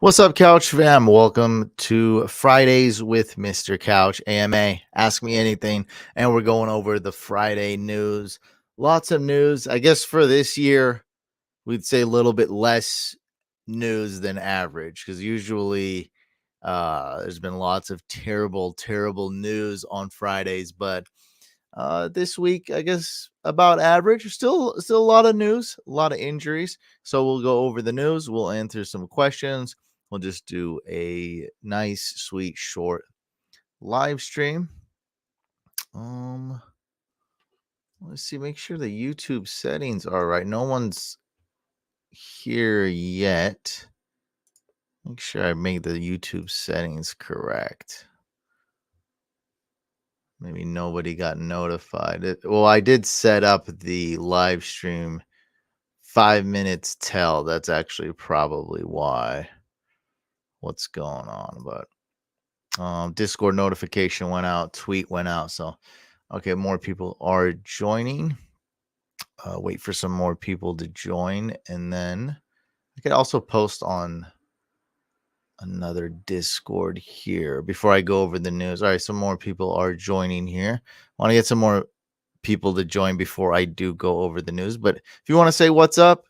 What's up, Couch fam? Welcome to Fridays with Mr. Couch, AMA. Ask me anything. And we're going over the Friday news. Lots of news. I guess for this year, we'd say a little bit less news than average because usually there's been lots of terrible news on Fridays. But this week, I guess about average. Still a lot of news, a lot of injuries. So we'll go over the news. We'll answer some questions. We'll just do a nice, sweet, short live stream. Um, let's see. Make sure the YouTube settings are right. No one's here yet. Make sure I make the YouTube settings correct. Maybe nobody got notified. Well, I did set up the live stream 5 minutes till. That's actually probably why. What's going on? But Discord notification went out, tweet went out. So, okay, more people are joining. Wait for some more people to join, and then I could also post on another Discord here before I go over the news. All right, some more people are joining here. Want to get some more people to join before I do go over the news. But if you want to say what's up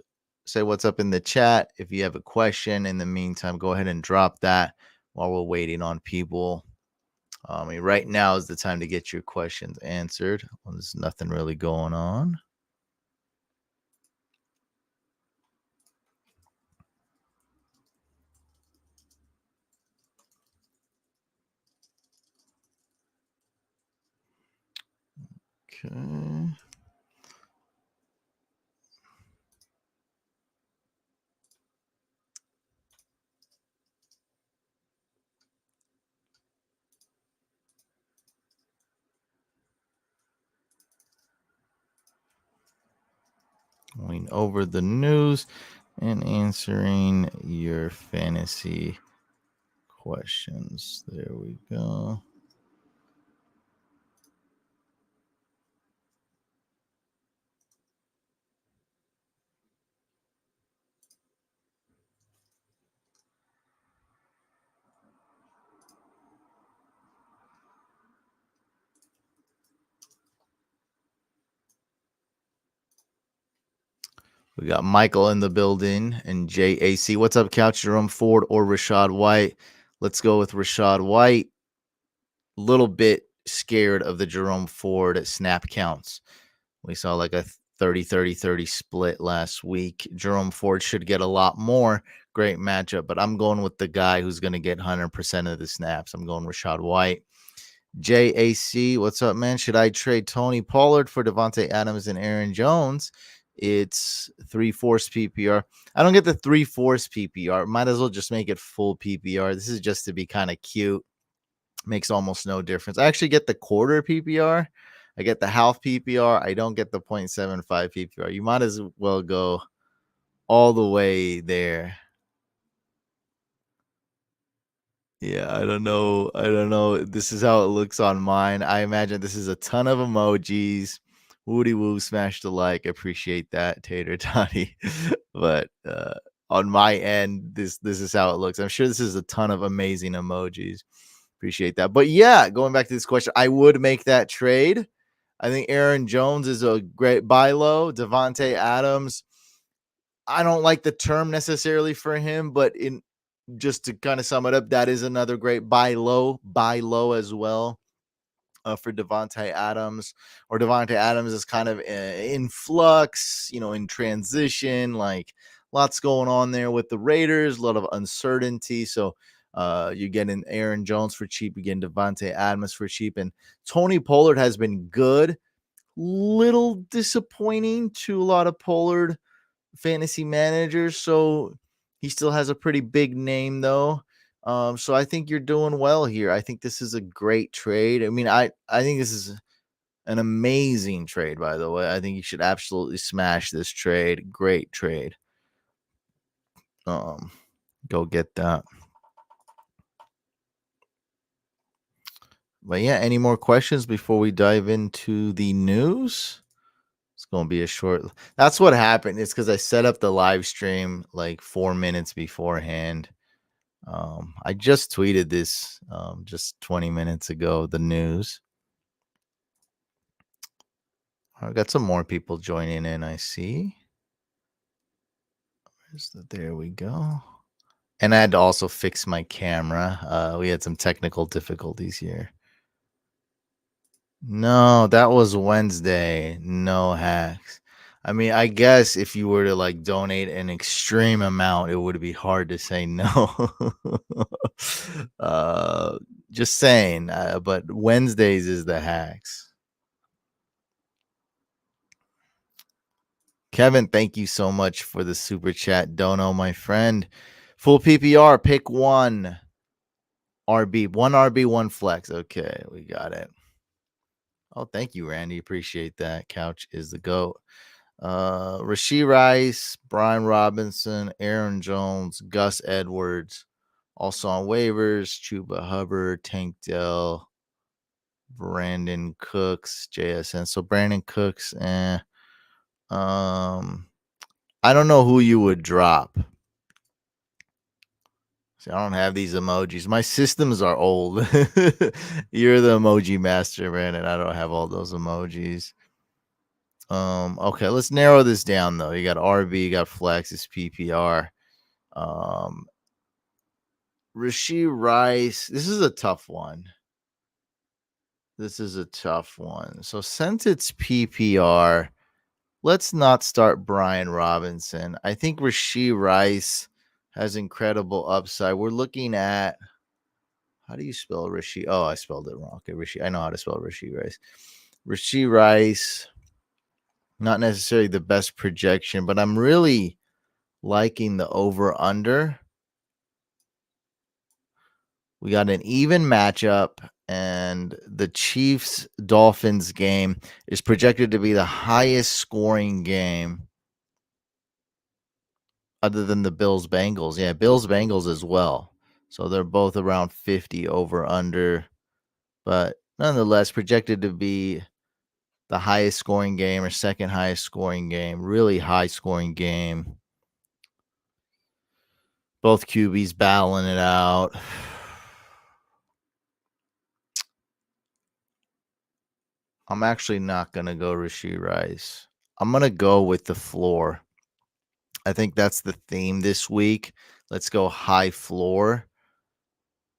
in the chat. If you have a question in the meantime, go ahead and drop that while we're waiting on people. Right now is the time to get your questions answered. Well, there's nothing really going on. Okay. Going over the news and answering your fantasy questions. There we go. We got Michael in the building and JAC. What's up, Couch? Jerome Ford or Rashad White? Let's go with Rashad White. Little bit scared of the Jerome Ford snap counts. We saw like a 30 split last week. Jerome Ford should get a lot more. Great matchup, but I'm going with the guy who's going to get 100% of the snaps. I'm going Rashad White. JAC, what's up, man? Should I trade Tony Pollard for Devontae Adams and Aaron Jones? It's 3/4 PPR. I don't get the 3/4 PPR. Might as well just make it full PPR. This is just to be kind of cute. Makes almost no difference. I actually get the quarter PPR. I get the half PPR. I don't get the 0.75 PPR. You might as well go all the way there. Yeah, I don't know. I don't know. This is how it looks on mine. I imagine this is a ton of emojis. Woody woo, smash the like. Appreciate that, Tater Toddy. But on my end, this is how it looks. I'm sure this is a ton of amazing emojis. Appreciate that. But yeah, going back to this question, I would make that trade. I think Aaron Jones is a great buy low. Devontae Adams, I don't like the term necessarily for him, but in just to kind of sum it up, that is another great buy low as well for Devontae Adams. Or Devontae Adams is kind of in flux, in transition, like lots going on there with the Raiders, a lot of uncertainty. So you get in Aaron Jones for cheap, again Devontae Adams for cheap, and Tony Pollard has been good. Little disappointing to a lot of Pollard fantasy managers. So he still has a pretty big name though. So I think you're doing well here. I think this is a great trade. I mean, I think this is an amazing trade, by the way. I think you should absolutely smash this trade. Great trade. Go get that. But yeah, any more questions before we dive into the news? It's going to be a short. That's what happened. It's because I set up the live stream like 4 minutes beforehand. I just tweeted this just 20 minutes ago, the news. I got some more people joining in, I see. There we go. And I had to also fix my camera. We had some technical difficulties here. No, that was Wednesday. No hacks. I mean, I guess if you were to like donate an extreme amount, it would be hard to say no. uh, just saying. But Wednesdays is the hacks. Kevin, thank you so much for the super chat. Dono, my friend. Full PPR, pick one. RB, one flex. Okay, we got it. Oh, thank you, Randy. Appreciate that. Couch is the GOAT. Rashee Rice, Brian Robinson, Aaron Jones, Gus Edwards, also on waivers, Chuba Hubbard, Tank Dell, Brandon Cooks, JSN. So Brandon Cooks, I don't know who you would drop. See, I don't have these emojis. My systems are old. You're the emoji master, man, and I don't have all those emojis. Okay, let's narrow this down though. You got RB, you got Flex, it's PPR. Rashee Rice. This is a tough one. So since it's PPR, let's not start Brian Robinson. I think Rashee Rice has incredible upside. We're looking at, how do you spell Rashee? Oh, I spelled it wrong. Okay, Rashee. I know how to spell Rashee Rice. Rashee Rice, not necessarily the best projection, but I'm really liking the over under. We got an even matchup, and the Chiefs Dolphins game is projected to be the highest scoring game other than the Bills Bengals. Yeah, Bills Bengals as well. So they're both around 50 over under, but nonetheless projected to be the highest scoring game or second highest scoring game, really high scoring game. Both QBs battling it out. I'm actually not going to go Rashee Rice. I'm going to go with the floor. I think that's the theme this week. Let's go high floor.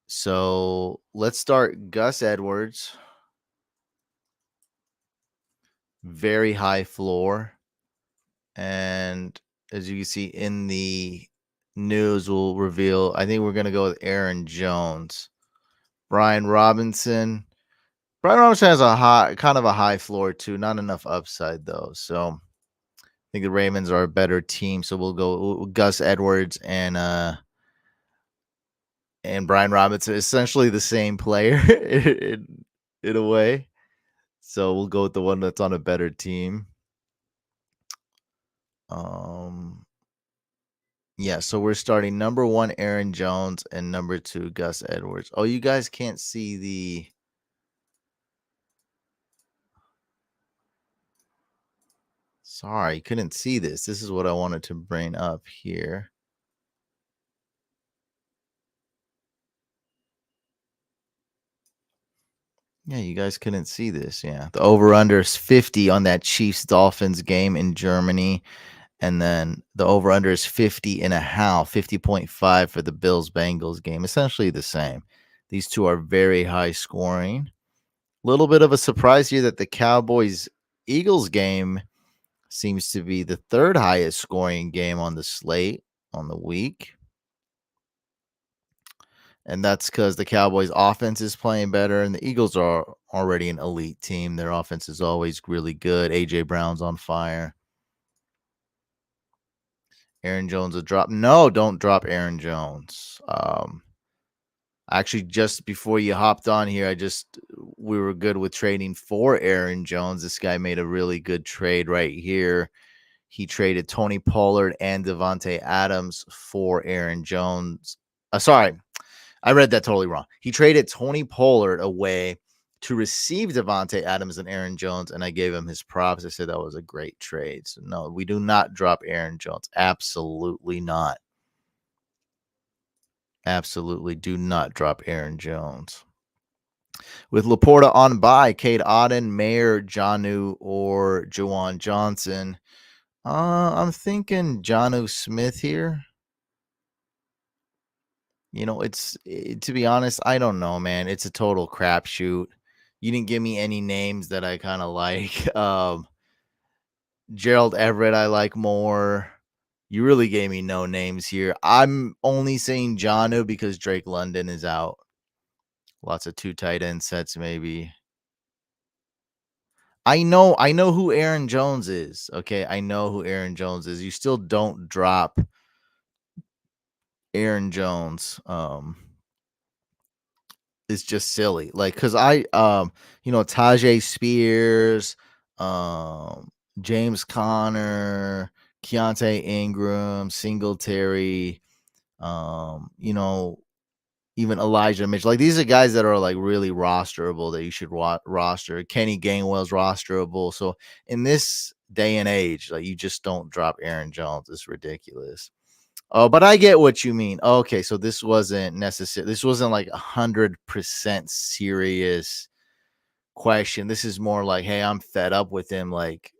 So let's start Gus Edwards. Very high floor. And as you can see in the news, we'll reveal, I think we're going to go with Aaron Jones. Brian Robinson. Brian Robinson has a kind of a high floor too. Not enough upside though. So I think the Ravens are a better team. So we'll go Gus Edwards and Brian Robinson, essentially the same player in a way. So we'll go with the one that's on a better team. Yeah, so we're starting number 1 Aaron Jones and number 2 Gus Edwards. Oh, you guys can't see the Sorry, couldn't see this. This is what I wanted to bring up here. Yeah, you guys couldn't see this. Yeah. The over-under is 50 on that Chiefs-Dolphins game in Germany. And then the over-under is 50.5, 50.5 for the Bills-Bengals game. Essentially the same. These two are very high scoring. Little bit of a surprise here that the Cowboys-Eagles game seems to be the third highest scoring game on the slate on the week. And that's because the Cowboys' offense is playing better, and the Eagles are already an elite team. Their offense is always really good. A.J. Brown's on fire. Aaron Jones a drop. No, don't drop Aaron Jones. Actually, just before you hopped on here, we were good with trading for Aaron Jones. This guy made a really good trade right here. He traded Tony Pollard and Davante Adams for Aaron Jones. Sorry, I read that totally wrong. He traded Tony Pollard away to receive Davante Adams and Aaron Jones, and I gave him his props. I said that was a great trade. So, no, we do not drop Aaron Jones. Absolutely not. Absolutely do not drop Aaron Jones. With Laporta on bye, Cade Otton, Mayer, Jonnu, or Juwan Johnson. I'm thinking Jonnu Smith here. You know, to be honest, I don't know, man. It's a total crapshoot. You didn't give me any names that I kind of like. Gerald Everett, I like more. You really gave me no names here. I'm only saying Jonnu because Drake London is out. Lots of two tight end sets, maybe. I know who Aaron Jones is. Okay. I know who Aaron Jones is. You still don't drop Aaron Jones. It's just silly. Like, cause Tajay Spears, um, James Conner, Keontae Ingram, Singletary, you know, even Elijah Mitchell. Like, these are guys that are like really rosterable that you should roster. Kenny Gainwell's rosterable. So in this day and age, like, you just don't drop Aaron Jones. It's ridiculous. Oh, but I get what you mean. Okay, so this wasn't necessary. This wasn't like 100% serious question. This is more like, hey, I'm fed up with him. Like,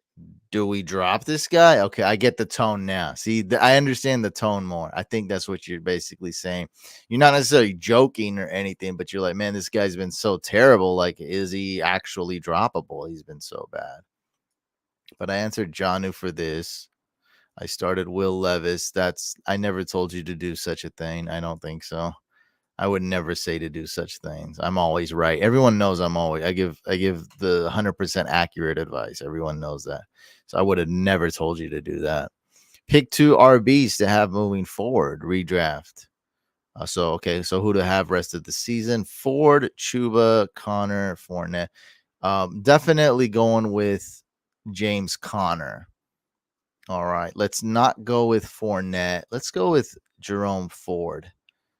do we drop this guy? Okay, I get the tone now. See, I understand the tone more. I think that's what you're basically saying. You're not necessarily joking or anything, but you're like, man, this guy's been so terrible. Like, is he actually droppable? He's been so bad. But I answered Janu for this. I started Will Levis. I never told you to do such a thing. I don't think so. I would never say to do such things. I'm always right. Everyone knows I give the 100% accurate advice. Everyone knows that. So I would have never told you to do that. Pick 2 RBs to have moving forward, redraft. So who to have rest of the season? Ford, Chuba, Connor, Fournette. Definitely going with James Conner. All right, let's not go with Fournette. Let's go with Jerome Ford.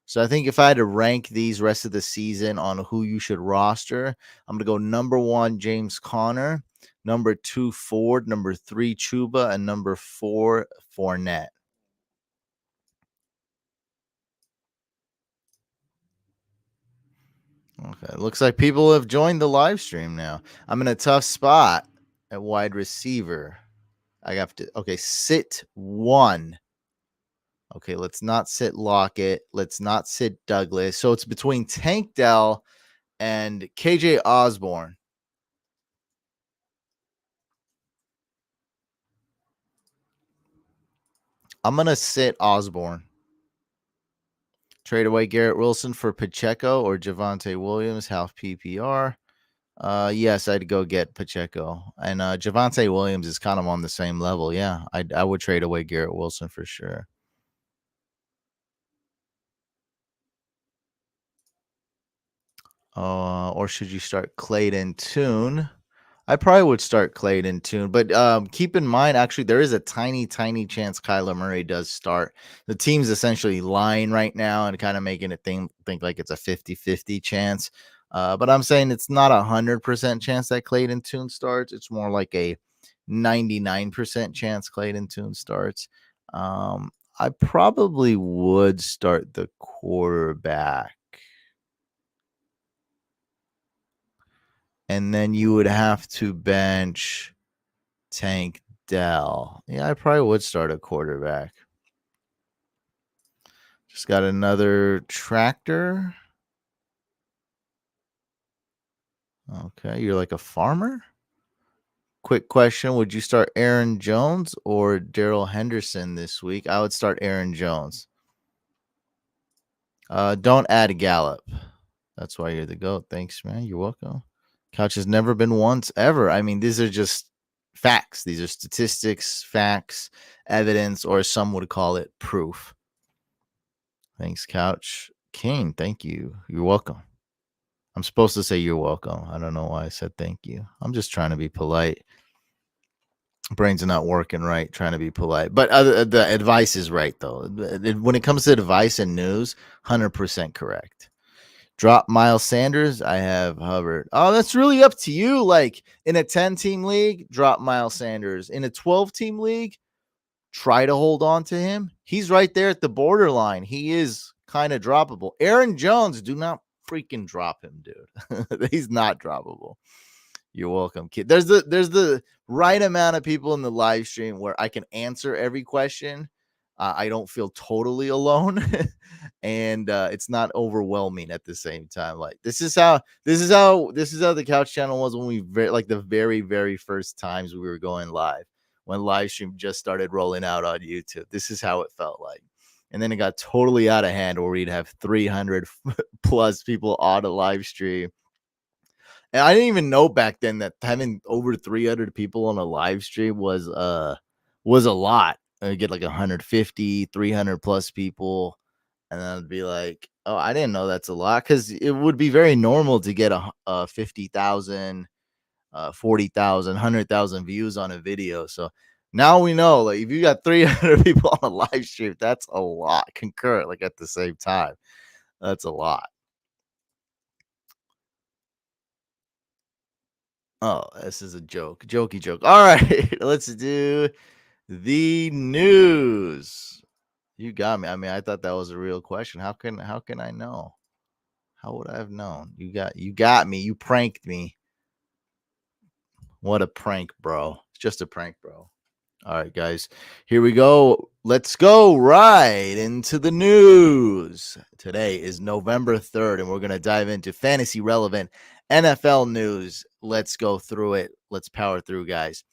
So I think if I had to rank these rest of the season on who you should roster, I'm going to go number 1, James Conner, number 2, Ford, number 3, Chuba, and number 4, Fournette. Okay, looks like people have joined the live stream now. I'm in a tough spot at wide receiver. I have to, sit 1. Okay, let's not sit Lockett. Let's not sit Douglas. So it's between Tank Dell and KJ Osborne. I'm going to sit Osborne. Trade away Garrett Wilson for Pacheco or Javonte Williams, half PPR. Yes, I'd go get Pacheco. And Javonte Williams is kind of on the same level. Yeah, I would trade away Garrett Wilson for sure. Or should you start Clayton Tune? I probably would start Clayton Tune, but keep in mind, actually, there is a tiny, tiny chance Kyler Murray does start. The team's essentially lying right now and kind of making it think like it's a 50-50 chance. But I'm saying it's not 100% chance that Clayton Tune starts. It's more like a 99% chance Clayton Tune starts. I probably would start the quarterback. And then you would have to bench Tank Dell. Yeah, I probably would start a quarterback. Just got another tractor. Okay, you're like a farmer? Quick question. Would you start Aaron Jones or Daryl Henderson this week? I would start Aaron Jones. Don't add Gallup. That's why you're the GOAT. Thanks, man. You're welcome. Couch has never been once ever. I mean, these are just facts. These are statistics, facts, evidence, or some would call it proof. Thanks, Couch. King, thank you. You're welcome. I'm supposed to say you're welcome. I don't know why I said thank you. I'm just trying to be polite. Brains are not working right, trying to be polite. But the advice is right, though. When it comes to advice and news, 100% correct. Drop Miles Sanders. I have Hubbard. Oh, that's really up to you. Like, in a 10-team league, drop Miles Sanders. In a 12-team league, try to hold on to him. He's right there at the borderline. He is kind of droppable. Aaron Jones, do not freaking drop him, dude. He's not droppable. You're welcome, kid. There's the right amount of people in the live stream where I can answer every question. I don't feel totally alone, and it's not overwhelming at the same time. Like this is how the couch channel was when like the very first times we were going live, when live stream just started rolling out on YouTube. This is how it felt like. And then it got totally out of hand where we'd have 300 plus people on a live stream. And I didn't even know back then that having over 300 people on a live stream was a lot. I get like 150, 300 plus people, and then I'd be like, "Oh, I didn't know that's a lot," because it would be very normal to get a 50,000, 40,000, 100,000 views on a video. So now we know, like, if you got 300 people on a live stream, that's a lot concurrent, like at the same time. That's a lot. Oh, this is a joke. Jokey joke. All right, let's do the news. You got me. I mean, I thought that was a real question. How can I know? How would I have known? You got me. You pranked me. What a prank, bro. It's just a prank, bro. All right, guys. Here we go. Let's go right into the news. Today is November 3rd, and we're going to dive into fantasy relevant NFL news. Let's go through it. Let's power through, guys.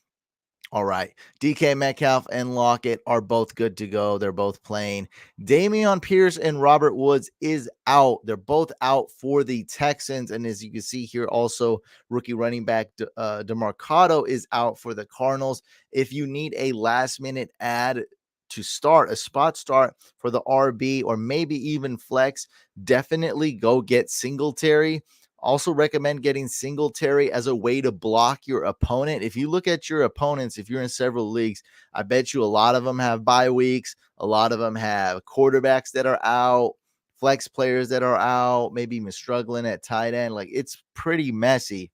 All right. DK Metcalf and Lockett are both good to go. They're both playing. Dameon Pierce and Robert Woods is out. They're both out for the Texans. And as you can see here, also rookie running back DeMarcado is out for the Cardinals. If you need a last minute ad to start, a spot start for the RB or maybe even flex, definitely go get Singletary. Also recommend getting Singletary as a way to block your opponent. If you look at your opponents, if you're in several leagues, I bet you a lot of them have bye weeks. A lot of them have quarterbacks that are out, flex players that are out, maybe even struggling at tight end. Like, it's pretty messy.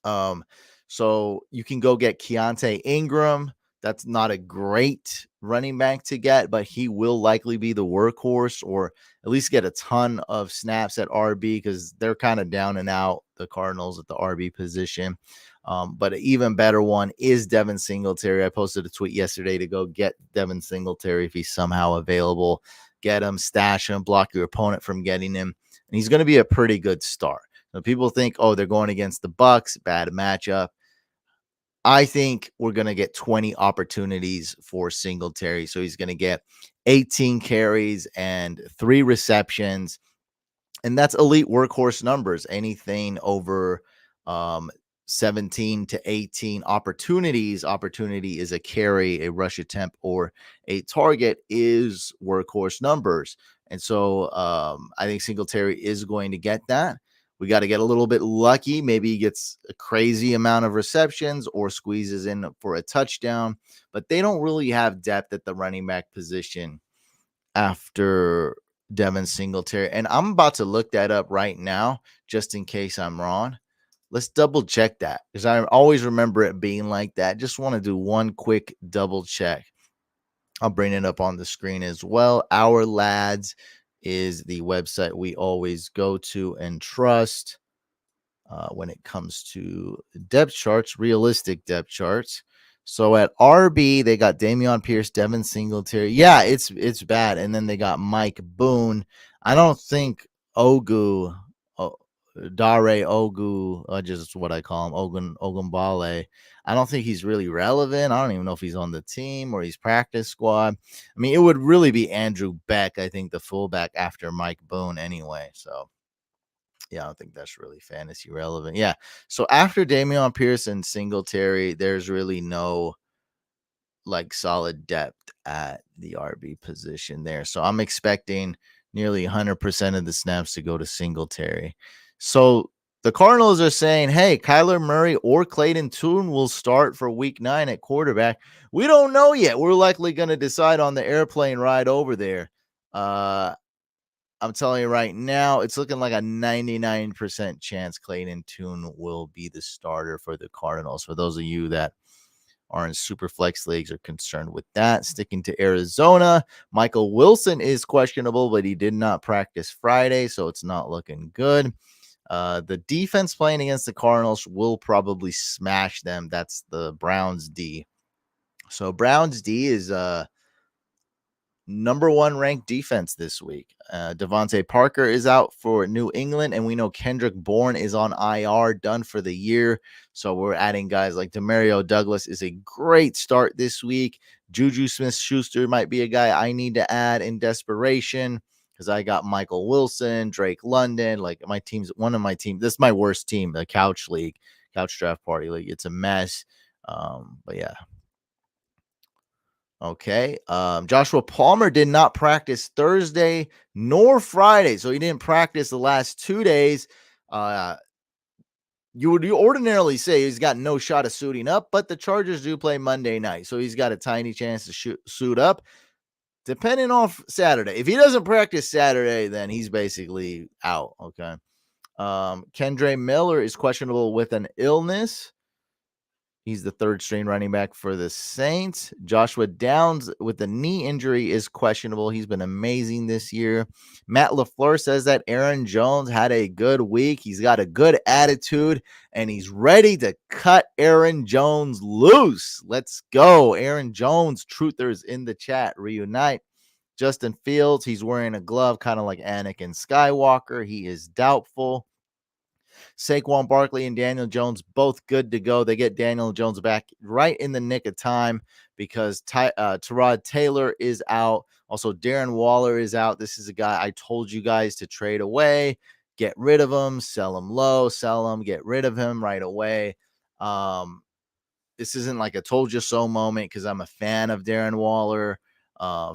Um, so you can go get Keontae Ingram. That's not a great running back to get, but he will likely be the workhorse, or at least get a ton of snaps at RB, because they're kind of down and out, the Cardinals, at the RB position. But an even better one is Devin Singletary. I posted a tweet yesterday to go get Devin Singletary if he's somehow available. Get him, stash him, block your opponent from getting him. And he's going to be a pretty good start. So people think, oh, they're going against the Bucks, bad matchup. I think we're going to get 20 opportunities for Singletary. So he's going to get 18 carries and 3 receptions. And that's elite workhorse numbers. Anything over 17 to 18 opportunities. Opportunity is a carry, a rush attempt, or a target is workhorse numbers. And so I think Singletary is going to get that. We got to get a little bit lucky. Maybe he gets a crazy amount of receptions or squeezes in for a touchdown. But they don't really have depth at the running back position after Devin Singletary. And I'm about to look that up right now, just in case I'm wrong. Let's double check that, because I always remember it being like that. Just want to do one quick double check. I'll bring it up on the screen as well. Our Lads is the website we always go to and trust when it comes to depth charts, realistic depth charts. So at RB, they got Dameon Pierce, Devin Singletary. Yeah, it's bad. And then they got Mike Boone. I don't think Ogu, Dare Ogu, just what I call him, Ogunbale. I don't think he's really relevant. I don't even know if he's on the team or he's practice squad. I mean, it would really be Andrew Beck, I think, the fullback after Mike Boone anyway. So yeah, I don't think that's really fantasy relevant. Yeah. So after Dameon Pierce and Singletary, there's really no like solid depth at the RB position there. So I'm expecting nearly 100% of the snaps to go to Singletary. So the Cardinals are saying, hey, Kyler Murray or Clayton Tune will start for week 9 at quarterback. We don't know yet. We're likely going to decide on the airplane ride over there. I'm telling you right now, it's looking like a 99% chance Clayton Tune will be the starter for the Cardinals. For those of you that are in super flex leagues are concerned with that. Sticking to Arizona, Michael Wilson is questionable, but he did not practice Friday, so it's not looking good. The defense playing against the Cardinals will probably smash them. That's the Browns D. So Browns D is number one ranked defense this week. Devontae Parker is out for New England, and we know Kendrick Bourne is on IR, done for the year. So we're adding guys like Demario Douglas is a great start this week. Juju Smith-Schuster might be a guy I need to add in desperation because I got Michael Wilson, Drake London. Like my team's one of my team. This is my worst team, the Couch League, Couch Draft Party League. It's a mess. But yeah, okay. Joshua Palmer did not practice Thursday nor Friday. So he didn't practice the last 2 days. You would ordinarily say he's got no shot of suiting up, but the Chargers do play Monday night. So he's got a tiny chance to suit up. Depending on Saturday. If he doesn't practice Saturday, then he's basically out. Okay. Kendre Miller is questionable with an illness. He's the third string running back for the Saints. Joshua Downs with the knee injury is questionable. He's been amazing this year. Matt LaFleur says that Aaron Jones had a good week. He's got a good attitude, and he's ready to cut Aaron Jones loose. Let's go. Aaron Jones, truthers in the chat, reunite. Justin Fields, he's wearing a glove kind of like Anakin Skywalker. He is doubtful. Saquon Barkley and Daniel Jones both good to go. They get Daniel Jones back right in the nick of time because Tyrod Taylor is out. Also, Darren Waller is out. This is a guy I told you guys to trade away, get rid of him, sell him low, sell him, get rid of him right away. This isn't like a told you so moment because I'm a fan of Darren Waller,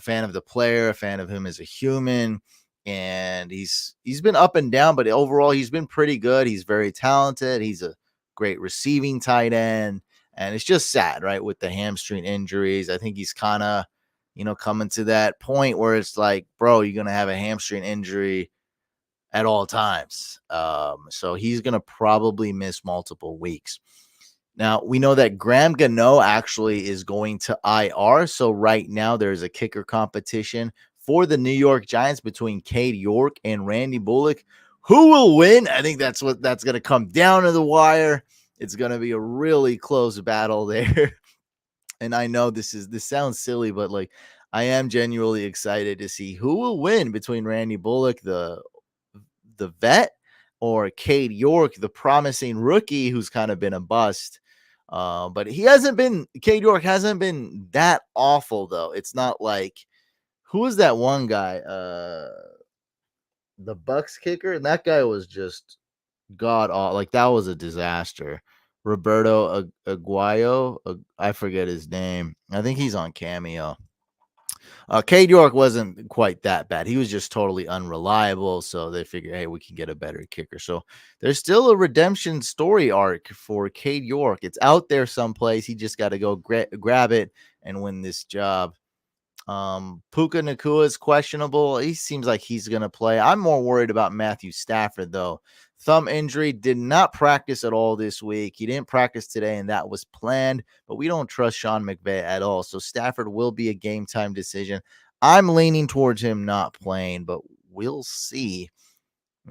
fan of the player, a fan of him as a human. And he's been up and down, but overall he's been pretty good. He's very talented. He's a great receiving tight end. And it's just sad, right? With the hamstring injuries. I think he's kind of, coming to that point where it's like, bro, you're going to have a hamstring injury at all times. So he's going to probably miss multiple weeks. Now, we know that Graham Gano actually is going to IR. So right now there's a kicker competition for the New York Giants between Cade York and Randy Bullock. Who will win? I think that's going to come down to the wire. It's going to be a really close battle there. And I know this sounds silly, but like I am genuinely excited to see who will win between Randy Bullock, the vet, or Cade York, the promising rookie who's kind of been a bust. But Cade York hasn't been that awful though. It's not like, who was that one guy? The Bucks kicker, and that guy was just god awful. Like that was a disaster. Roberto Aguayo, I forget his name. I think he's on Cameo. Cade York wasn't quite that bad. He was just totally unreliable. So they figured, hey, we can get a better kicker. So there's still a redemption story arc for Cade York. It's out there someplace. He just got to go grab it and win this job. Puka Nacua is questionable. He seems like he's going to play. I'm more worried about Matthew Stafford, though. Thumb injury, did not practice at all this week. He didn't practice today, and that was planned, but we don't trust Sean McVay at all. So Stafford will be a game time decision. I'm leaning towards him not playing, but we'll see.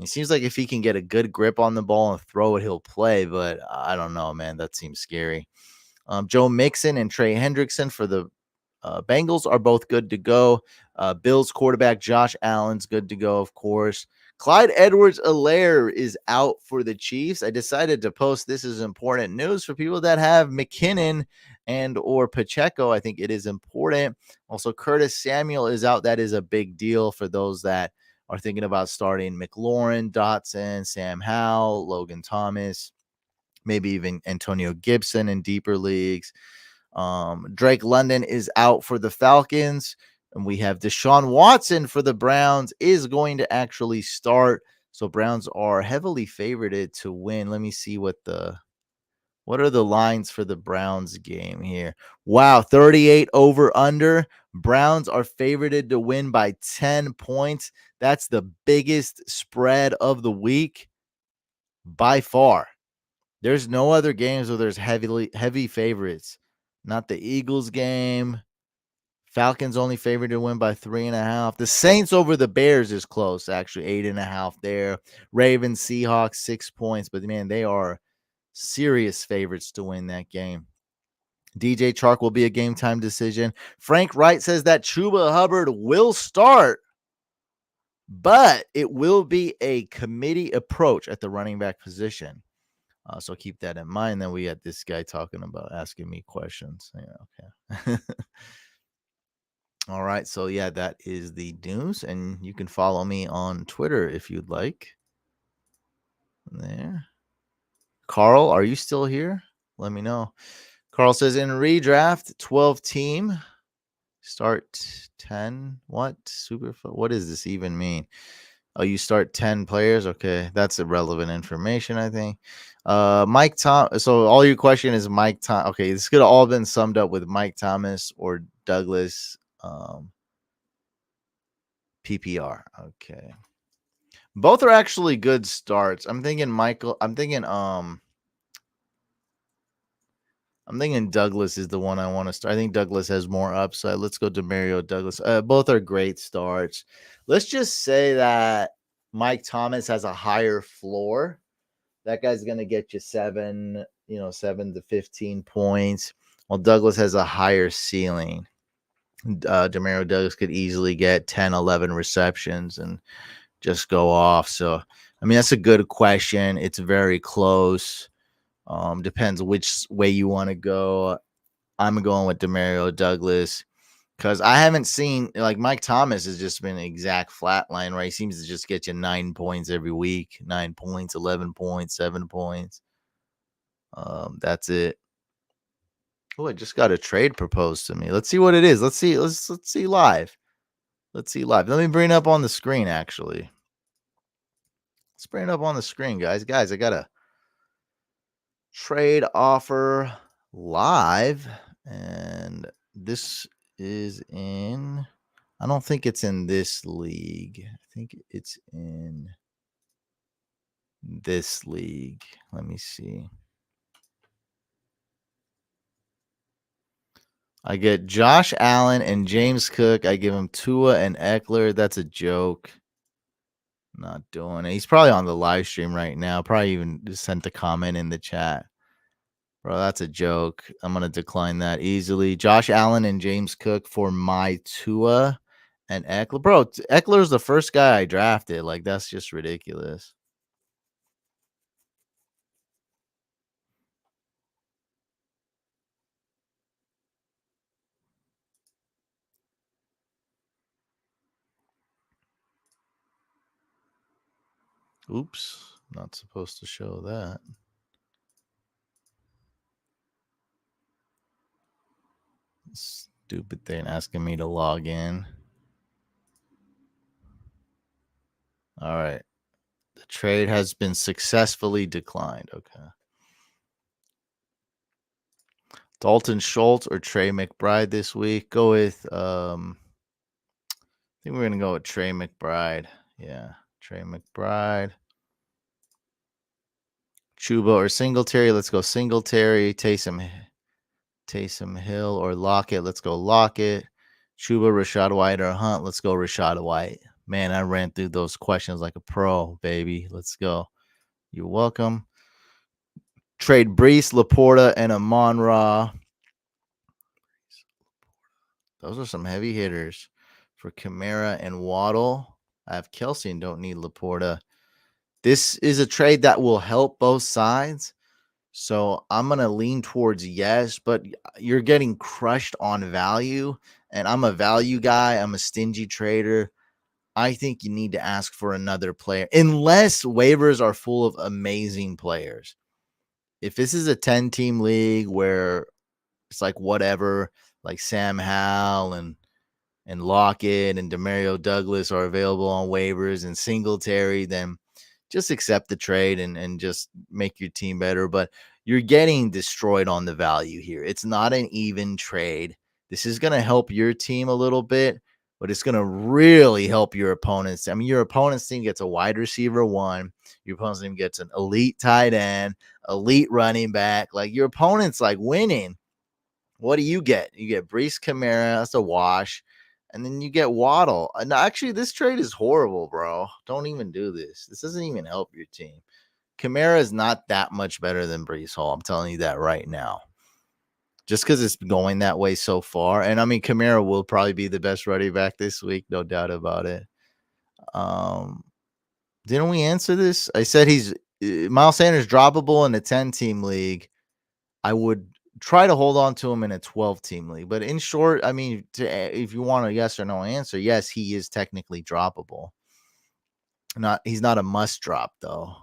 It seems like if he can get a good grip on the ball and throw it, he'll play, but I don't know, man. That seems scary. Joe Mixon and Trey Hendrickson for the Bengals are both good to go. Bills quarterback Josh Allen's good to go, of course. Clyde Edwards-Helaire is out for the Chiefs. I decided to post this as important news for people that have McKinnon and or Pacheco. I think it is important. Also, Curtis Samuel is out. That is a big deal for those that are thinking about starting McLaurin, Dotson, Sam Howell, Logan Thomas, maybe even Antonio Gibson in deeper leagues. Drake London is out for the Falcons, and we have Deshaun Watson for the Browns is going to actually start. So Browns are heavily favored to win. Let me see what are the lines for the Browns game here. Wow, 38 over under. Browns are favored to win by 10 points. That's the biggest spread of the week by far. There's no other games where there's heavy favorites Not the Eagles game. Falcons only favored to win by 3.5. The Saints over the Bears is close, actually, 8.5 there. Ravens, Seahawks, 6 points, but man, they are serious favorites to win that game. DJ Chark will be a game time decision. Frank Wright says that Chuba Hubbard will start, but it will be a committee approach at the running back position. So keep that in mind. Then we got this guy talking about asking me questions. Yeah, okay. All right. So yeah, that is the news. And you can follow me on Twitter if you'd like. There. Carl, are you still here? Let me know. Carl says in redraft, 12 team. Start 10. What? What does this even mean? Oh, you start 10 players? Okay. That's irrelevant information, I think. Mike Tom. So all your question is Mike Tom. Okay, this could have all been summed up with Mike Thomas or Douglas PPR. Okay. Both are actually good starts. I'm thinking Douglas is the one I want to start. I think Douglas has more upside. Let's go Demario Douglas. Both are great starts. Let's just say that Mike Thomas has a higher floor. That guy's going to get you 7 to 15 points, while Douglas has a higher ceiling. Demario Douglas could easily get 10, 11 receptions and just go off. So, I mean, that's a good question. It's very close. Depends which way you want to go. I'm going with Demario Douglas because I haven't seen, like, Mike Thomas has just been an exact flat line, right? He seems to just get you 9 points every week, 9 points, 11 points, 7 points. That's it. Oh, I just got a trade proposed to me. Let's see what it is. Let's see live. Let's see live. Let me bring it up on the screen, actually. Let's bring it up on the screen, guys. Guys, I got a trade offer live, and this is in, I don't think it's in this league. I think it's in this league. Let me see. I get Josh Allen and James Cook. I give him Tua and Eckler. That's a joke. Not doing it. He's probably on the live stream right now. Probably even just sent a comment in the chat. Bro, that's a joke. I'm going to decline that easily. Josh Allen and James Cook for my Tua and Eckler. Bro, Eckler's the first guy I drafted. Like, that's just ridiculous. Oops. Not supposed to show that. Stupid thing asking me to log in. All right. The trade has been successfully declined. Okay. Dalton Schultz or Trey McBride this week. Go with I think we're gonna go with Trey McBride. Yeah, Trey McBride. Chuba or Singletary. Let's go Singletary. Taysom Hill or Lockett. Let's go Lockett. Chuba, Rashad White or Hunt. Let's go Rashad White. Man, I ran through those questions like a pro, baby. Let's go. You're welcome. Trade Brees, Laporta, and Amon-Ra. Those are some heavy hitters for Kamara and Waddle. I have Kelsey and don't need Laporta. This is a trade that will help both sides. So I'm going to lean towards yes, but you're getting crushed on value. And I'm a value guy. I'm a stingy trader. I think you need to ask for another player unless waivers are full of amazing players. If this is a 10-team league where it's like whatever, like Sam Howell and Lockett and Demario Douglas are available on waivers and Singletary, then just accept the trade and just make your team better. But you're getting destroyed on the value here. It's not an even trade. This is going to help your team a little bit, but it's going to really help your opponents. I mean, your opponent's team gets a wide receiver 1. Your opponent's team gets an elite tight end, elite running back. Like, your opponent's like winning. What do you get? You get Brees Kamara, that's a wash. And then you get Waddle. And actually, this trade is horrible, bro. Don't even do this. This doesn't even help your team. Kamara is not that much better than Brees Hall. I'm telling you that right now. Just because it's going that way so far. And I mean, Kamara will probably be the best running back this week, no doubt about it. Didn't we answer this? I said he's Miles Sanders droppable in a 10-team league. I would try to hold on to him in a 12-team league. But in short, I mean, if you want a yes or no answer, yes, he is technically droppable. He's not a must drop though.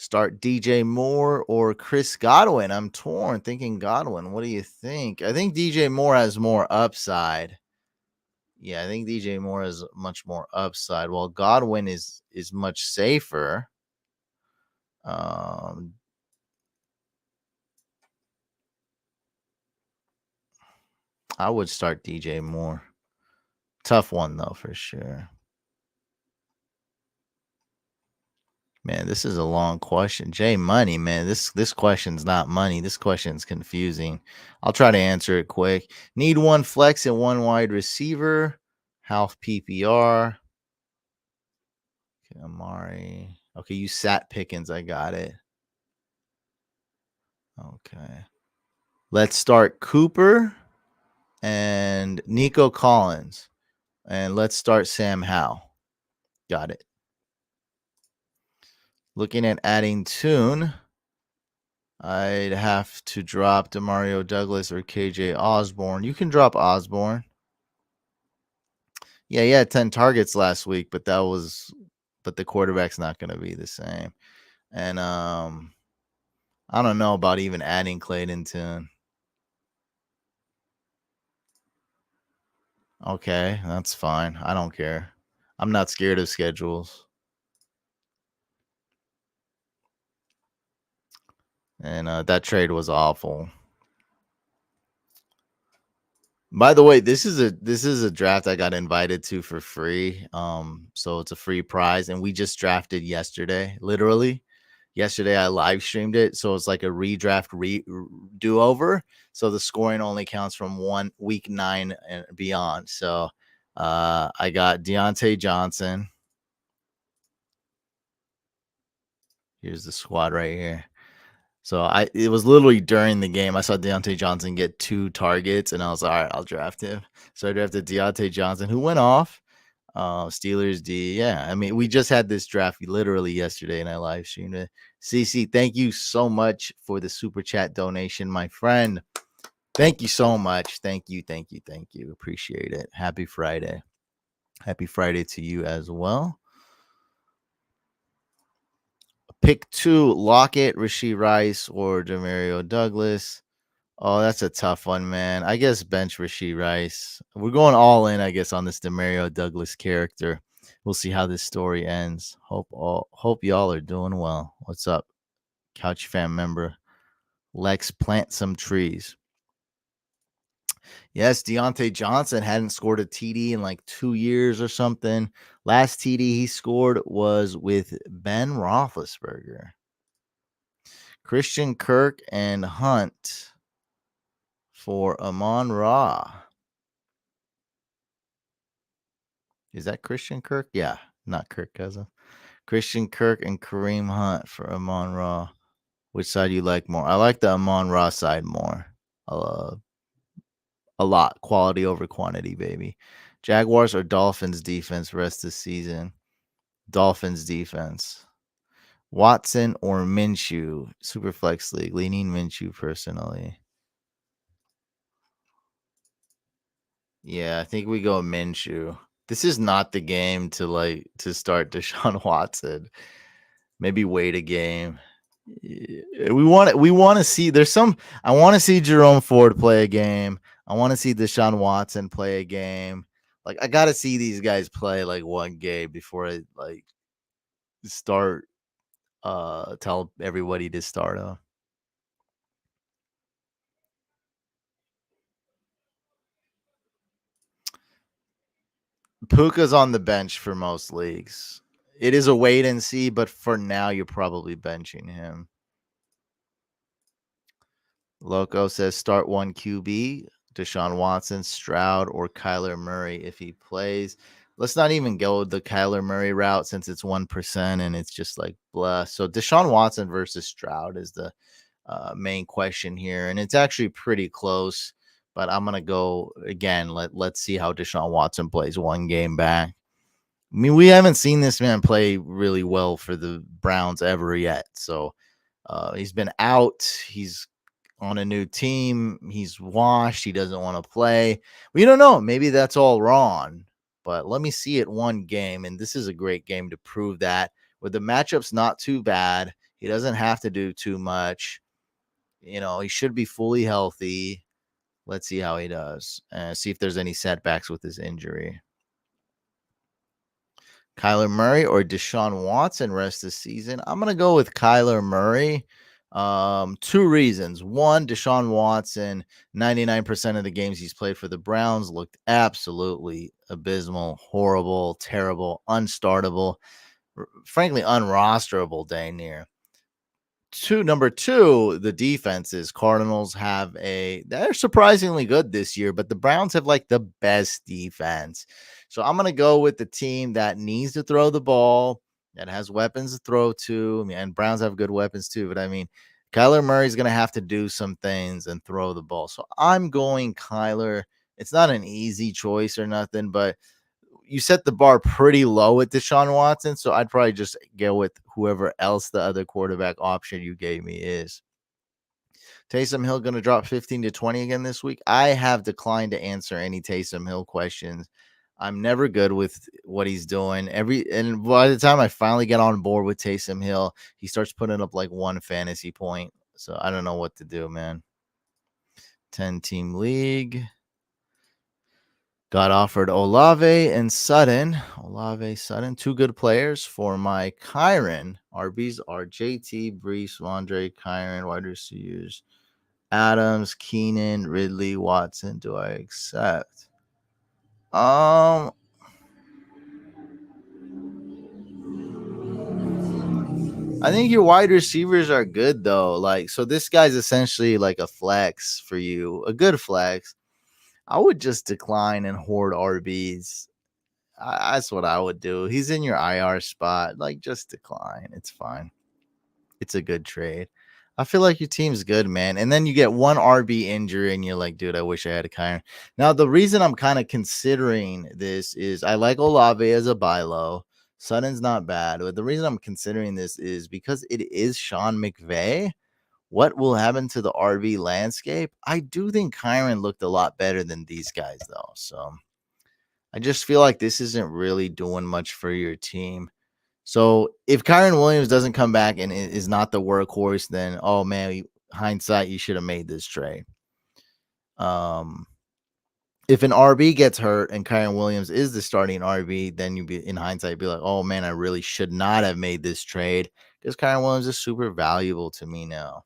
Start DJ Moore or Chris Godwin. I'm torn thinking Godwin. What do you think? I think DJ Moore has more upside. Yeah, I think DJ Moore has much more upside. While Godwin is much safer. I would start DJ Moore. Tough one though, for sure. Man, this is a long question. J Money, man. This question's not money. This question's confusing. I'll try to answer it quick. Need one flex and one wide receiver. Half PPR. Okay, Amari. Okay, you sat Pickens. I got it. Okay. Let's start Cooper and Nico Collins. And let's start Sam Howell. Got it. Looking at adding Tune. I'd have to drop Demario Douglas or KJ Osborne. You can drop Osborne. Yeah, he had 10 targets last week, but the quarterback's not going to be the same. And I don't know about even adding Clayton Tune. Okay, that's fine. I don't care. I'm not scared of schedules. And that trade was awful. By the way, this is a draft I got invited to for free. So it's a free prize, and we just drafted yesterday. Literally, yesterday I live streamed it, so it's like a redraft do over. So the scoring only counts from week 9 and beyond. So I got Deontay Johnson. Here's the squad right here. So it was literally during the game. I saw Deontay Johnson get 2 targets, and I was like, all right, I'll draft him. So I drafted Deontay Johnson, who went off. Steelers D. Yeah, I mean, we just had this draft literally yesterday, and I live streamed it. CC, thank you so much for the super chat donation, my friend. Thank you so much. Thank you. Appreciate it. Happy Friday. Happy Friday to you as well. Pick 2, Lockett, Rashee Rice, or Demario Douglas. Oh, that's a tough one, man. I guess bench Rashee Rice. We're going all in, I guess, on this Demario Douglas character. We'll see how this story ends. Hope y'all are doing well. What's up, Couch Fam member? Lex, plant some trees. Yes, Deontay Johnson hadn't scored a TD in like 2 years or something. Last TD he scored was with Ben Roethlisberger. Christian Kirk and Hunt for Amon-Ra. Is that Christian Kirk? Yeah, not Kirk Cousins. Christian Kirk and Kareem Hunt for Amon-Ra. Which side do you like more? I like the Amon-Ra side more. A lot. Quality over quantity, baby. Jaguars or Dolphins defense rest of the season? Dolphins defense. Watson or Minshew? Superflex league. Leaning Minshew personally. Yeah, I think we go Minshew. This is not the game to start Deshaun Watson. Maybe wait a game. We want to see I want to see Jerome Ford play a game. I want to see Deshaun Watson play a game. Like, I got to see these guys play like one game before I like start tell everybody to start them. Puka's on the bench for most leagues. It is a wait and see, but for now you're probably benching him. Loco says start one QB, Deshaun Watson, Stroud, or Kyler Murray if he plays. Let's not even go the Kyler Murray route since it's 1% and it's just like blah. So Deshaun Watson versus Stroud is the main question here, and it's actually pretty close. But I'm gonna go again. Let's see how Deshaun Watson plays one game back. I mean, we haven't seen this man play really well for the Browns ever yet. So he's been out. He's on a new team. He's washed. He doesn't want to play. We don't know. Maybe that's all wrong. But let me see it one game. And this is a great game to prove that. With the matchups not too bad, he doesn't have to do too much. You know, he should be fully healthy. Let's see how he does. See if there's any setbacks with his injury. Kyler Murray or Deshaun Watson rest this season? I'm gonna go with Kyler Murray. Two reasons. One, Deshaun Watson, 99% of the games he's played for the Browns looked absolutely abysmal, horrible, terrible, unstartable, frankly, unrosterable dang near. Number two, the defenses. Cardinals they're surprisingly good this year, but the Browns have like the best defense. So I'm gonna go with the team that needs to throw the ball, that has weapons to throw to. I mean, and Browns have good weapons too, but I mean, Kyler Murray's gonna have to do some things and throw the ball. So I'm going Kyler. It's not an easy choice or nothing, but you set the bar pretty low with Deshaun Watson, so I'd probably just go with whoever else the other quarterback option you gave me is. Taysom Hill going to drop 15 to 20 again this week. I have declined to answer any Taysom Hill questions. I'm never good with what he's doing. And by the time I finally get on board with Taysom Hill, he starts putting up like one fantasy point. So I don't know what to do, man. 10-team league. Got offered Olave and Sutton. Olave, Sutton, two good players for my Kyron. RBs are JT, Brees, Wandre, Kyron, wide receivers, Adams, Keenan, Ridley, Watson. Do I accept? I think your wide receivers are good though. Like, so this guy's essentially like a flex for you, a good flex. I would just decline and hoard RBs. That's what I would do. He's in your IR spot. Like, just decline. It's fine. It's a good trade. I feel like your team's good, man. And then you get one RB injury, and you're like, dude, I wish I had a Kyron. Now, the reason I'm kind of considering this is I like Olave as a buy low. Sutton's not bad, but the reason I'm considering this is because it is Sean McVay. What will happen to the RB landscape? I do think Kyron looked a lot better than these guys, though. So I just feel like this isn't really doing much for your team. So if Kyron Williams doesn't come back and is not the workhorse, then oh man, hindsight, you should have made this trade. If an RB gets hurt and Kyron Williams is the starting RB, then you be in hindsight be like, oh man, I really should not have made this trade because Kyron Williams is super valuable to me now.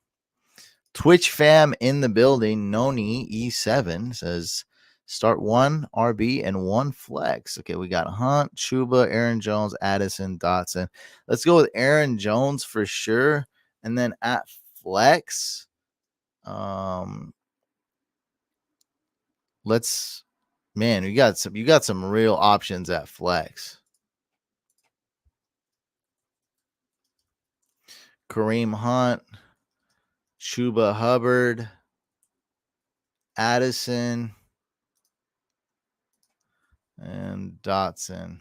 Twitch fam in the building, Noni E7 says start one RB and one flex. Okay, we got Hunt, Chuba, Aaron Jones, Addison, Dotson. Let's go with Aaron Jones for sure. And then at flex, let's man, you got some real options at flex. Kareem Hunt, Chuba Hubbard, Addison, and Dotson.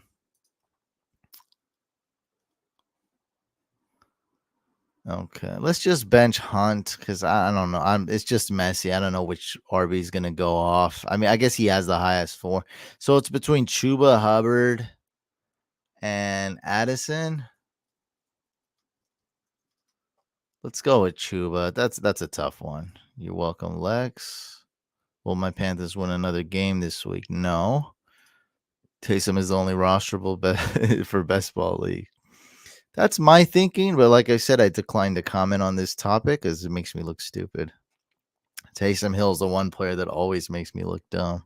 Okay, let's just bench Hunt because I don't know. It's just messy. I don't know which RB is gonna go off. I mean, I guess he has the highest four, so it's between Chuba Hubbard and Addison. Let's go with Chuba. That's a tough one. You're welcome, Lex. Will my Panthers win another game this week? No. Taysom is the only rosterable for best ball league. That's my thinking, but like I said, I declined to comment on this topic because it makes me look stupid. Taysom Hill's the one player that always makes me look dumb.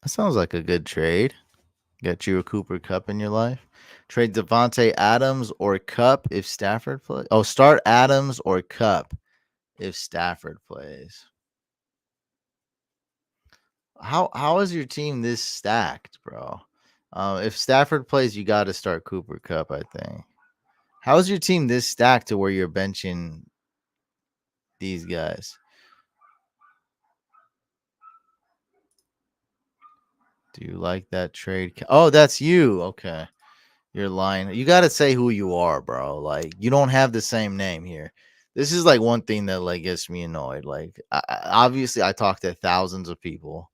That sounds like a good trade. Get you a Cooper Cup in your life. Trade Devontae Adams or Cup if Stafford plays. Oh, start Adams or Cup if Stafford plays. How is your team this stacked, bro? If Stafford plays, you got to start Cooper Cup, I think. How is your team this stacked to where you're benching these guys? Do you like that trade? Oh, that's you. Okay. You're lying. You got to say who you are, bro. Like, you don't have the same name here. This is like one thing that like gets me annoyed. Like, obviously, I talk to thousands of people,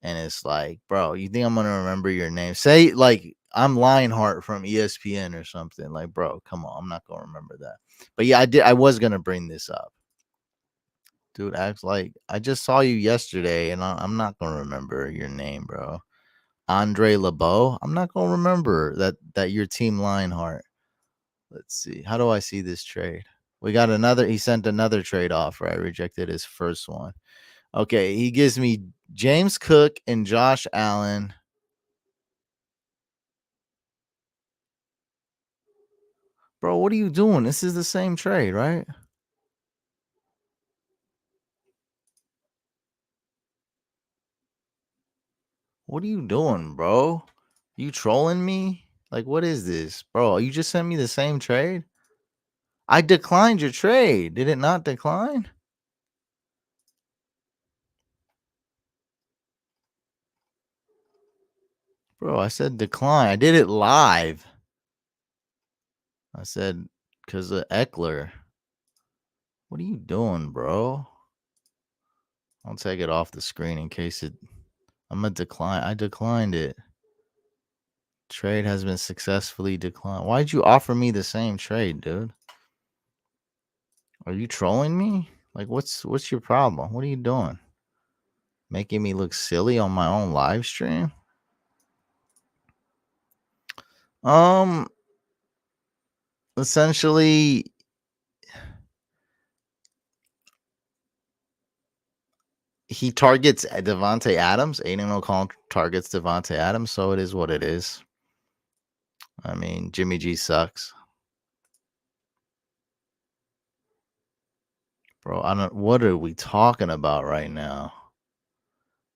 and it's like, bro, you think I'm gonna remember your name? Say like I'm Lionheart from ESPN or something. Like, bro, come on, I'm not gonna remember that. But yeah, I did. I was gonna bring this up, dude. Acts like I just saw you yesterday, and I'm not gonna remember your name, bro. Andre LeBeau. I'm not gonna remember that your team Lionheart. Let's see. How do I see this trade? We got another. He sent another trade offer. I rejected his first one. Okay, he gives me James Cook and Josh Allen. Bro, what are you doing? This is the same trade, right? What are you doing, bro? You trolling me? Like, what is this, bro? You just sent me the same trade. I declined your trade. Did it not decline? Bro, I said decline. I did it live. I said because of Eckler. What are you doing, bro? I'll take it off the screen in case it. I'm gonna decline. I declined it. Trade has been successfully declined. Why'd you offer me the same trade, dude? Are you trolling me? Like, what's your problem? What are you doing? Making me look silly on my own live stream? Um, essentially, he targets Devontae Adams. Aiden O'Connell targets Devontae Adams, so it is what it is. I mean, Jimmy G sucks. Bro, I don't what are we talking about right now?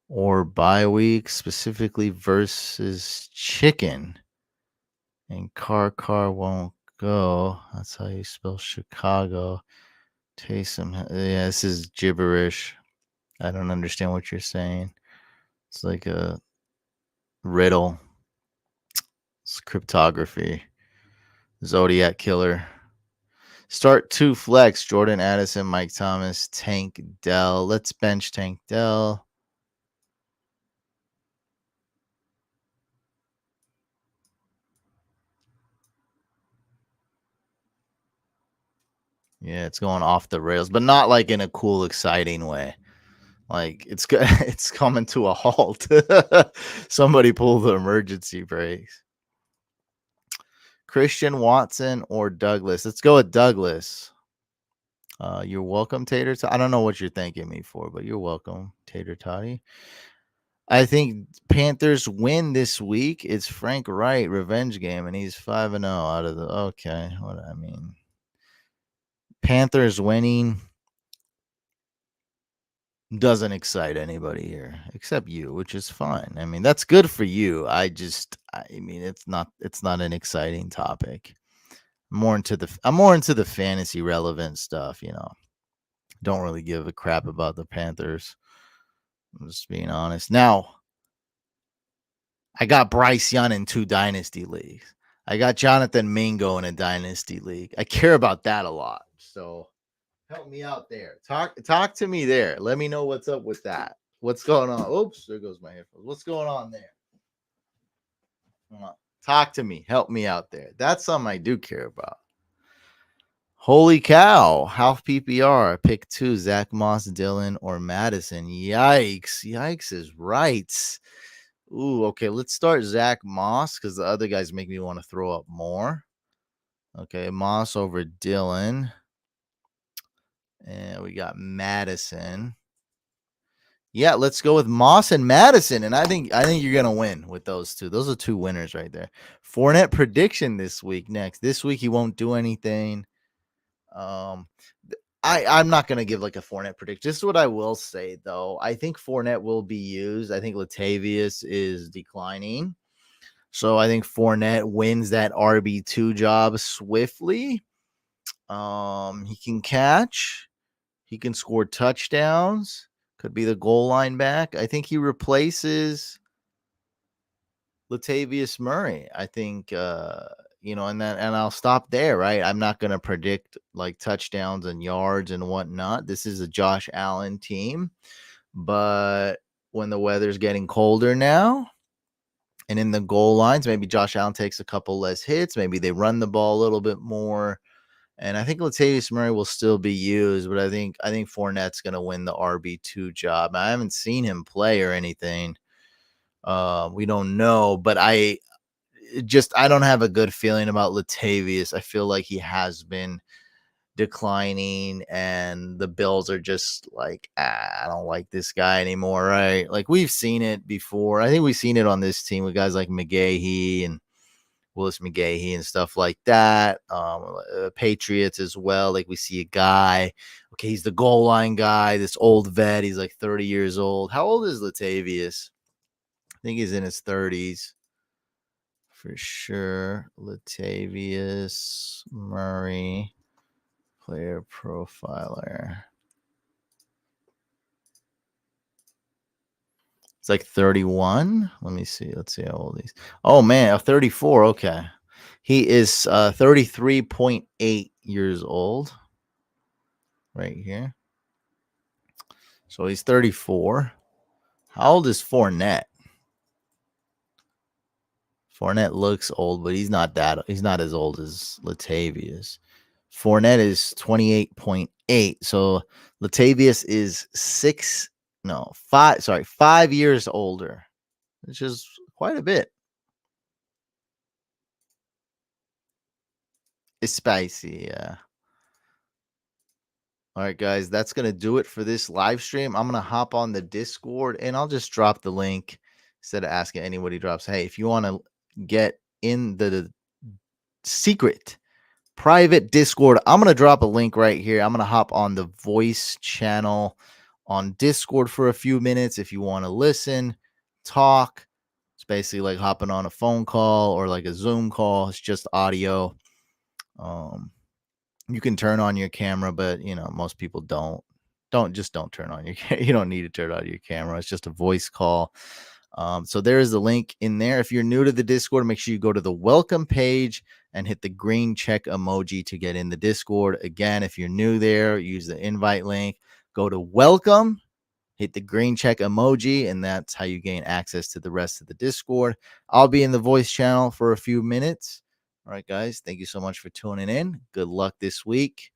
Or bye week specifically versus chicken. And car won't go. That's how you spell Chicago. Taysom. Yeah, this is gibberish. I don't understand what you're saying. It's like a riddle. It's cryptography. Zodiac killer. Start 2 flex. Jordan Addison, Mike Thomas, Tank Dell. Let's bench Tank Dell. Yeah, it's going off the rails, but not like in a cool, exciting way. Like it's it's coming to a halt. Somebody pull the emergency brakes. Christian Watson or Douglas? Let's go with Douglas. You're welcome, Tater. I don't know what you're thanking me for, but you're welcome, Tater Toddy. I think Panthers win this week. It's Frank Wright revenge game, and he's 5-0 out of the. Okay, what I mean, Panthers winning doesn't excite anybody here except you, which is fine. I mean, that's good for you. I mean, it's not an exciting topic. I'm more into the fantasy relevant stuff, you know. Don't really give a crap about the Panthers. I'm just being honest. Now, I got Bryce Young in 2 dynasty leagues. I got Jonathan Mingo in a dynasty league. I care about that a lot. So help me out there. Talk to me there. Let me know what's up with that. What's going on? Oops, there goes my headphones. What's going on there? Come on. Talk to me. Help me out there. That's something I do care about. Holy cow. Half PPR. Pick 2. Zach Moss, Dylan, or Madison. Yikes. Yikes is right. Ooh, okay. Let's start Zach Moss because the other guys make me want to throw up more. Okay, Moss over Dylan. And we got Madison. Yeah, let's go with Moss and Madison, and I think you're gonna win with those two. Those are two winners right there. Fournette prediction this week. Next, this week he won't do anything. Um, I'm not gonna give like a Fournette prediction. Just what I will say though, I think Fournette will be used. I think Latavius is declining, so I think Fournette wins that RB2 job swiftly. He can catch. He can score touchdowns. Could be the goal line back. I think he replaces Latavius Murray. I think and I'll stop there, right? I'm not gonna predict like touchdowns and yards and whatnot. This is a Josh Allen team, but when the weather's getting colder now and in the goal lines, maybe Josh Allen takes a couple less hits, maybe they run the ball a little bit more. And I think Latavius Murray will still be used, but I think Fournette's gonna win the RB2 job. I haven't seen him play or anything. We don't know, but I don't have a good feeling about Latavius. I feel like he has been declining, and the Bills are just like, I don't like this guy anymore, right? Like we've seen it before. I think we've seen it on this team with guys like McGahee and Willis McGahee and stuff like that. Patriots as well. Like we see a guy, okay, he's the goal line guy, this old vet. He's like 30 years old. How old is Latavius? I think he's in his 30s for sure. Latavius Murray, player profiler. It's like 31. Let me see. Let's see how old he's. Oh man, 34. Okay. He is 33.8 years old right here. So he's 34. How old is Fournette? Fournette looks old, but he's not as old as Latavius. Fournette is 28.8. So Latavius is 5 years older, which is quite a bit. It's spicy, yeah. All right, guys, that's going to do it for this live stream. I'm going to hop on the Discord and I'll just drop the link instead of asking anybody drops. Hey, if you want to get in the secret private Discord, I'm going to drop a link right here. I'm going to hop on the voice channel on Discord for a few minutes if you want to listen, talk. It's basically like hopping on a phone call or like a Zoom call. It's just audio. You can turn on your camera, but most people don't. Don't turn on your you don't need to turn on your camera. It's just a voice call. So there is the link in there. If you're new to the Discord, make sure you go to the welcome page and hit the green check emoji to get in the Discord. Again, if you're new there, use the invite link. Go to welcome, hit the green check emoji, and that's how you gain access to the rest of the Discord. I'll be in the voice channel for a few minutes. All right, guys, thank you so much for tuning in. Good luck this week.